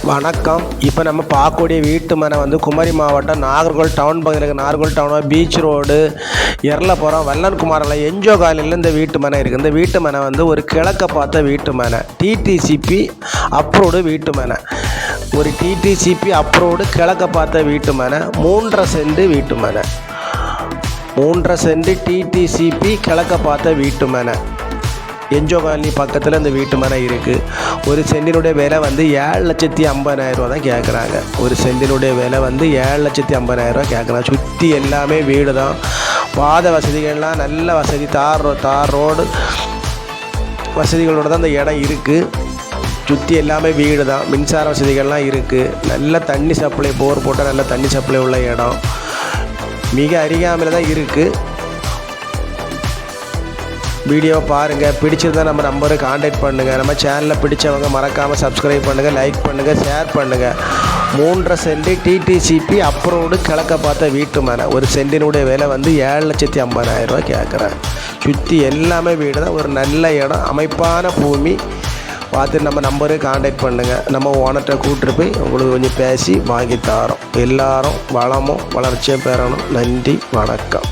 வணக்கம். இப்போ நம்ம பார்க்கக்கூடிய வீட்டு மனை வந்து குமரி மாவட்டம் நாகர்கோவில் டவுன் பகுதியில் இருக்க நாகர்கோவில் டவுன் பீச் ரோடு எர்லபுரம் வல்லன்குமாரில் என்ஜோ காலனியில் இந்த வீட்டு மனை இருக்குது. இந்த வீட்டு மனை வந்து ஒரு கிழக்க பார்த்த வீட்டு மனை, டிடிசிபி அப்ரூவ்டு வீட்டு மனை. ஒரு டிடிசிபி அப்ரூவ்டு கிழக்க பார்த்த வீட்டு மனை, 3.5 சென்ட் வீட்டு மனை. 3.5 சென்ட் டிடிசிபி கிழக்க பார்த்த வீட்டு மனை. என்ஜோ காலனி பக்கத்தில் இந்த வீட்டு மனை இருக்குது. ஒரு சென்டினுடைய விலை வந்து 7,50,000 தான் கேட்குறாங்க. ஒரு சென்டினுடைய விலை வந்து 7,50,000 கேட்குறாங்க. சுற்றி எல்லாமே வீடு தான். பாத வசதிகள்லாம் நல்ல வசதி, தார் ரோடு வசதிகளோடு தான் இந்த இடம் இருக்குது. சுற்றி எல்லாமே வீடு தான். மின்சார வசதிகள்லாம் இருக்குது. நல்ல தண்ணி சப்ளை, போர் போட்டால் நல்ல தண்ணி சப்ளை உள்ள இடம். மிக அருகாமையில் தான் இருக்குது. வீடியோவை பாருங்கள், பிடிச்சிருந்தால் நம்ம நம்பரை காண்டாக்ட் பண்ணுங்கள். நம்ம சேனலில் பிடிச்சவங்க மறக்காமல் சப்ஸ்கிரைப் பண்ணுங்கள், லைக் பண்ணுங்கள், ஷேர் பண்ணுங்கள். 3.5 சென்ட் டிடிசிபி அப்ரூவ்டு கிழக்க பார்த்த வீட்டு மனை. ஒரு சென்டினுடைய விலை வந்து 7,50,000 கேட்குறேன். சுற்றி எல்லாமே வீடு தான். ஒரு நல்ல இடம், அமைப்பான பூமி. பார்த்துட்டு நம்ம நம்பருக்கு காண்டாக்ட் பண்ணுங்கள். நம்ம ஓனர்கிட்ட கூப்பிட்டு போய் உங்களுக்கு கொஞ்சம் பேசி வாங்கி தரோம். எல்லாரும் வளமும் வளர்ச்சியும் பெறணும். நன்றி, வணக்கம்.